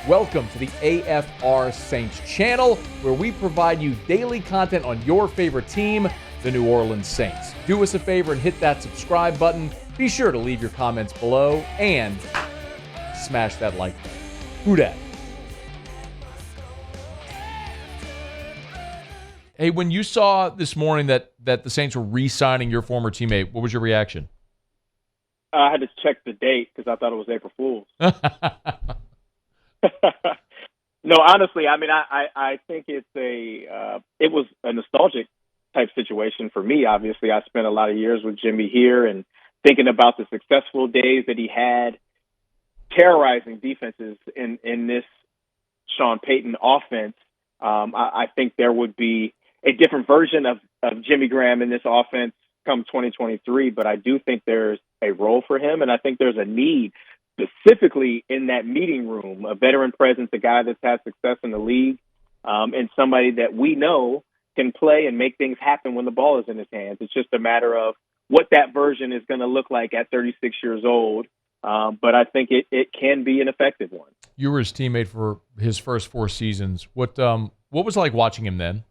Welcome to the AFR Saints channel, where we provide you daily content on your favorite team, the New Orleans Saints. Do us a favor and hit that subscribe button. Be sure to leave your comments below and smash that like button. Who dat? Hey, when you saw this morning that the Saints were re-signing your former teammate, what was your reaction? I had to check the date because I thought it was April Fool's. No, honestly, I mean, I think it was a nostalgic type situation for me. Obviously, I spent a lot of years with Jimmy here and thinking about the successful days that he had terrorizing defenses in this Sean Payton offense. I think there would be a different version of Jimmy Graham in this offense come 2023, but I do think there's a role for him, and I think there's a need specifically in that meeting room, a veteran presence, a guy that's had success in the league, and somebody that we know can play and make things happen when the ball is in his hands. It's just a matter of what that version is going to look like at 36 years old, but I think it can be an effective one. You were his teammate for his first 4 seasons. What was it like watching him then?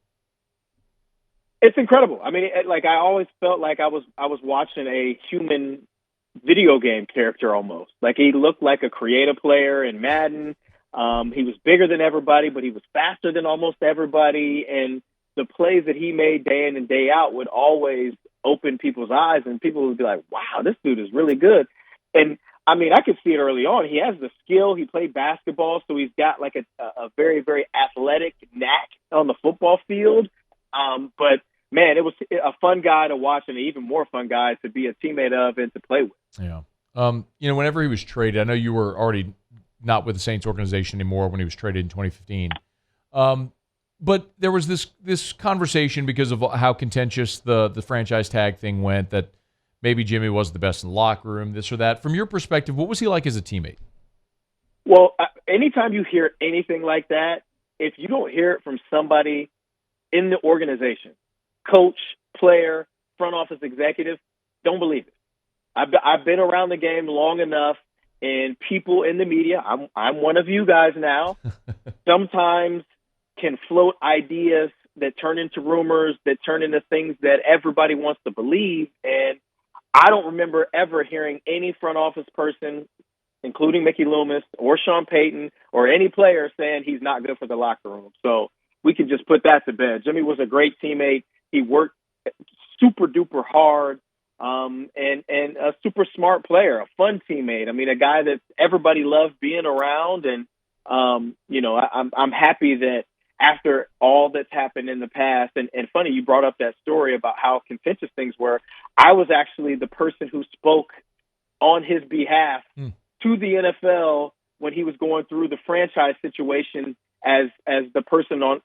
It's incredible. I mean, I always felt like I was watching a human video game character almost. Like, he looked like a creative player in Madden. He was bigger than everybody, but he was faster than almost everybody. And the plays that he made day in and day out would always open people's eyes, and people would be like, wow, this dude is really good. And I mean, I could see it early on. He has the skill. He played basketball, so he's got like a very, very athletic knack on the football field. But man, it was a fun guy to watch, and an even more fun guy to be a teammate of and to play with. Yeah. Whenever he was traded, I know you were already not with the Saints organization anymore when he was traded in 2015. But there was this conversation because of how contentious the franchise tag thing went, that maybe Jimmy wasn't the best in the locker room, this or that. From your perspective, what was he like as a teammate? Well, anytime you hear anything like that, if you don't hear it from somebody in the organization, coach, player, front office executive, don't believe it. I've been around the game long enough, and people in the media, I'm one of you guys now, sometimes can float ideas that turn into rumors, that turn into things that everybody wants to believe. And I don't remember ever hearing any front office person, including Mickey Loomis or Sean Payton or any player, saying he's not good for the locker room. So we can just put that to bed. Jimmy was a great teammate. He worked super duper hard, and a super smart player, a fun teammate. I mean, a guy that everybody loved being around. And, I'm happy that after all that's happened in the past, and funny, you brought up that story about how contentious things were. I was actually the person who spoke on his behalf to the NFL when he was going through the franchise situation as the person on,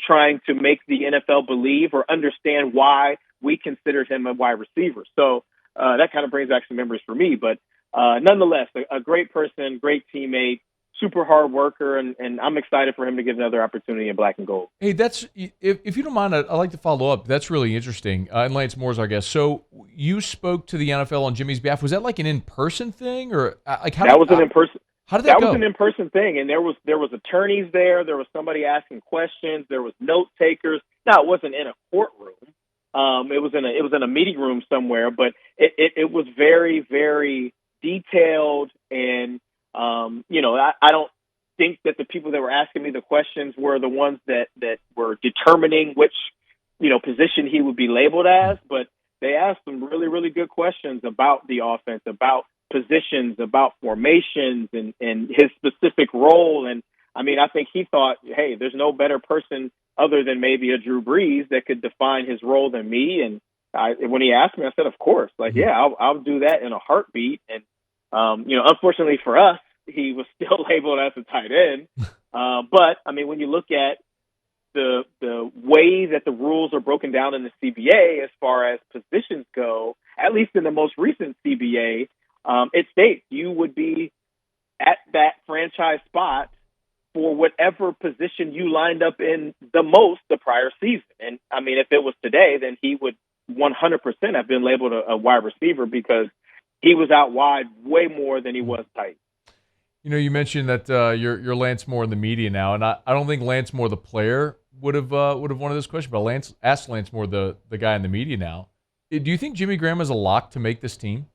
trying to make the NFL believe or understand why we considered him a wide receiver. So that kind of brings back some memories for me. But nonetheless, a great person, great teammate, super hard worker, and I'm excited for him to get another opportunity in black and gold. Hey, that's if you don't mind, I'd like to follow up. That's really interesting. And Lance Moore's our guest. So you spoke to the NFL on Jimmy's behalf. Was that like an in-person thing, or like how? That was an in-person. How did that go? Was an in-person thing, and there was attorneys there. There was somebody asking questions. There was note takers. Now, it wasn't in a courtroom. It was in a meeting room somewhere, but it was very, very detailed. And I don't think that the people that were asking me the questions were the ones that were determining which position he would be labeled as, but they asked some really, really good questions about the offense, about positions, about formations, and his specific role. And I mean, I think he thought, hey, there's no better person other than maybe a Drew Brees that could define his role than me. And when he asked me, I said, of course, yeah, I'll do that in a heartbeat. And unfortunately for us, he was still labeled as a tight end. But I mean, when you look at the way that the rules are broken down in the CBA as far as positions go, at least in the most recent CBA, it states you would be at that franchise spot for whatever position you lined up in the most the prior season. And I mean, if it was today, then he would 100% have been labeled a wide receiver because he was out wide way more than he was tight. You mentioned that you're Lance Moore in the media now, and I don't think Lance Moore the player would have wanted this question, but asked Lance Moore the guy in the media now. Do you think Jimmy Graham is a lock to make this team?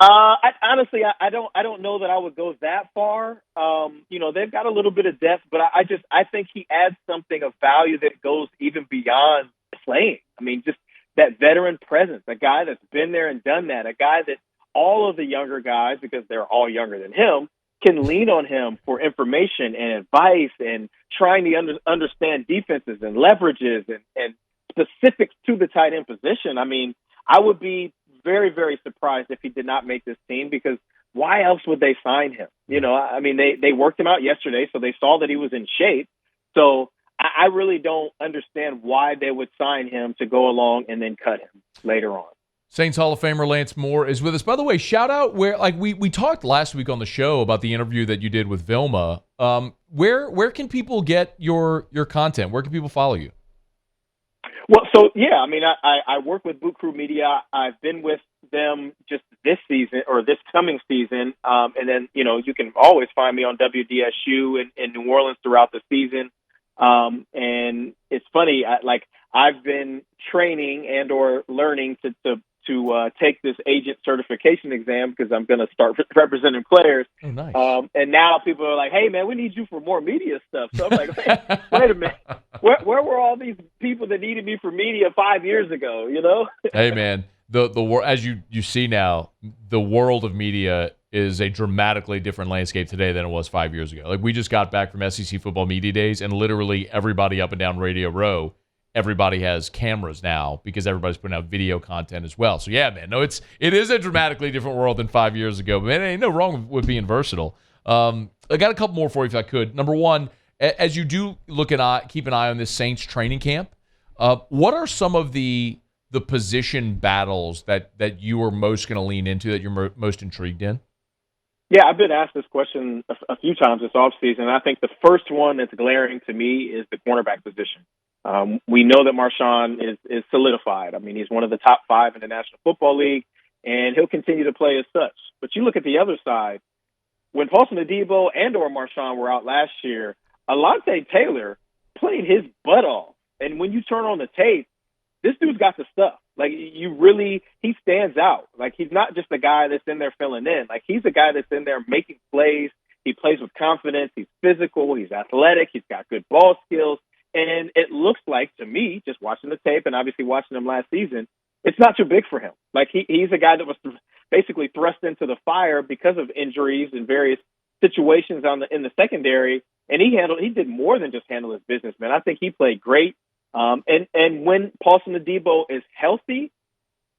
Honestly, I don't know that I would go that far. They've got a little bit of depth, but I think he adds something of value that goes even beyond playing. I mean, just that veteran presence, a guy that's been there and done that, a guy that all of the younger guys, because they're all younger than him, can lean on him for information and advice and trying to understand defenses and leverages and specifics to the tight end position. I mean, I would be very, very surprised if he did not make this team, because why else would they sign him? I mean, they worked him out yesterday, so they saw that he was in shape. So I really don't understand why they would sign him to go along and then cut him later on. Saints Hall of Famer Lance Moore is with us. By the way, shout out where we talked last week on the show about the interview that you did with Vilma. Where can people get your content? Where can people follow you? Well, so yeah, I mean, I work with Boot Crew Media. I've been with them just this season or this coming season, and then you can always find me on WDSU in New Orleans throughout the season. And it's funny, I've been training and or learning to take this agent certification exam because I'm going to start representing players. Oh, nice. And now people are like, hey, man, we need you for more media stuff. So I'm like, wait a minute. Where were all these people that needed me for media 5 years ago, Hey, man, the as you see now, the world of media is a dramatically different landscape today than it was 5 years ago. Like, we just got back from SEC football media days, and literally everybody up and down Radio Row, everybody has cameras now because everybody's putting out video content as well. So yeah, man, no, it is a dramatically different world than 5 years ago. But man, ain't no wrong with being versatile. I got a couple more for you if I could. Number one, as you do keep an eye on this Saints training camp, what are some of the position battles that you are most going to lean into, that you're most intrigued in? Yeah, I've been asked this question a few times this offseason. I think the first one that's glaring to me is the cornerback position. We know that Marshawn is solidified. I mean, he's one of the top 5 in the National Football League, and he'll continue to play as such. But you look at the other side, when Paulson Adebo and or Marshawn were out last year, Alontae Taylor played his butt off. And when you turn on the tape, this dude's got the stuff. Like, he stands out. Like, he's not just a guy that's in there filling in. Like, he's a guy that's in there making plays. He plays with confidence. He's physical. He's athletic. He's got good ball skills. And it looks like, to me, just watching the tape and obviously watching him last season, it's not too big for him. Like, he's a guy that was basically thrust into the fire because of injuries and various situations in the secondary. And he did more than just handle his business, man. I think he played great. And when Paulson Adebo is healthy,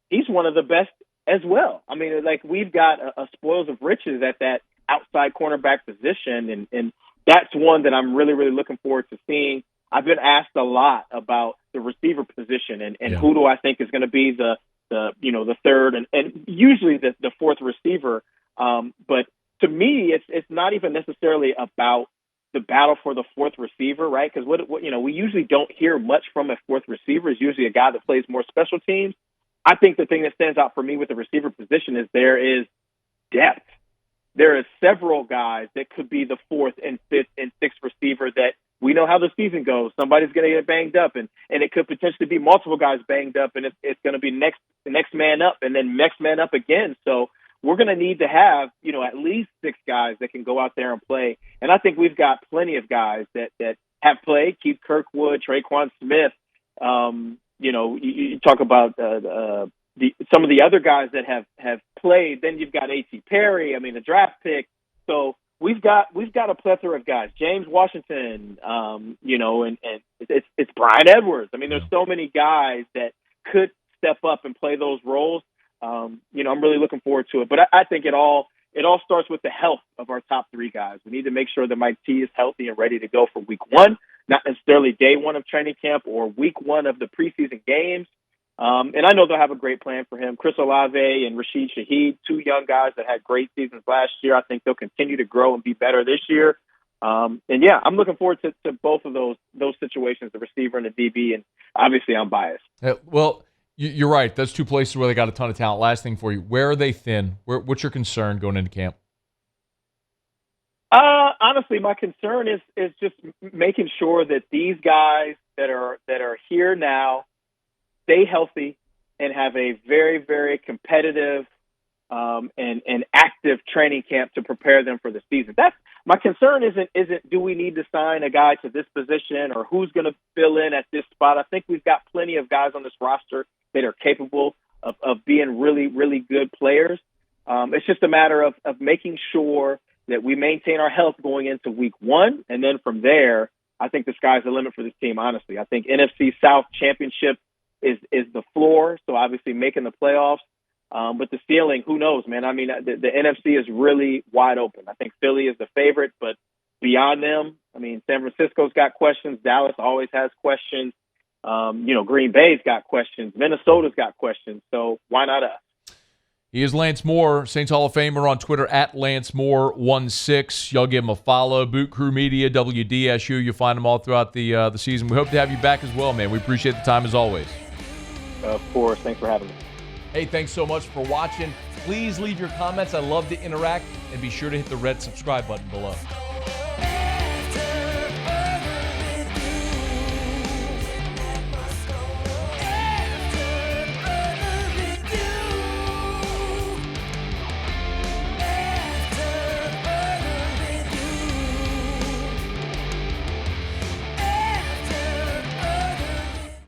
he's one of the best as well. I mean, like, we've got a spoils of riches at that outside cornerback position. And that's one that I'm really, really looking forward to seeing. I've been asked a lot about the receiver position and who do I think is going to be the third and usually the fourth receiver. But to me, it's not even necessarily about the battle for the fourth receiver, right? Because we usually don't hear much from a fourth receiver. It's usually a guy that plays more special teams. I think the thing that stands out for me with the receiver position is there is depth. There are several guys that could be the fourth and fifth and sixth receiver that we know how the season goes. Somebody's going to get banged up, and it could potentially be multiple guys banged up, and it's going to be the next man up and then next man up again. So we're going to need to have, at least 6 guys that can go out there and play. And I think we've got plenty of guys that have played. Keith Kirkwood, Tre'Quan Smith. You talk about some of the other guys that have played. Then you've got A.T. Perry. I mean, the draft pick. So we've got a plethora of guys. James Washington. And it's Brian Edwards. I mean, there's so many guys that could step up and play those roles. I'm really looking forward to it. But I think it all starts with the health of our top 3 guys. We need to make sure that Mike T is healthy and ready to go for week 1, not necessarily day 1 of training camp or week 1 of the preseason games. And I know they'll have a great plan for him. Chris Olave and Rashid Shaheed, 2 young guys that had great seasons last year. I think they'll continue to grow and be better this year. I'm looking forward to both of those situations, the receiver and the DB. And obviously I'm biased. Well, you're right. That's 2 places where they got a ton of talent. Last thing for you, where are they thin? What's your concern going into camp? Honestly, my concern is just making sure that these guys that are here now stay healthy and have a very, very competitive and active training camp to prepare them for the season. That's my concern. Isn't do we need to sign a guy to this position or who's going to fill in at this spot? I think we've got plenty of guys on this roster that are capable of being really, really good players. It's just a matter of making sure that we maintain our health going into week 1. And then from there, I think the sky's the limit for this team, honestly. I think NFC South championship is the floor. So obviously making the playoffs. But the ceiling, who knows, man? I mean, the NFC is really wide open. I think Philly is the favorite, but beyond them, I mean, San Francisco's got questions. Dallas always has questions. Green Bay's got questions. Minnesota's got questions. So why not us? He is Lance Moore, Saints Hall of Famer, on Twitter at LanceMoore16. Y'all give him a follow. Boot Crew Media, WDSU. You'll find them all throughout the season. We hope to have you back as well, man. We appreciate the time as always. Of course. Thanks for having me. Hey, thanks so much for watching. Please leave your comments. I love to interact. And be sure to hit the red subscribe button below.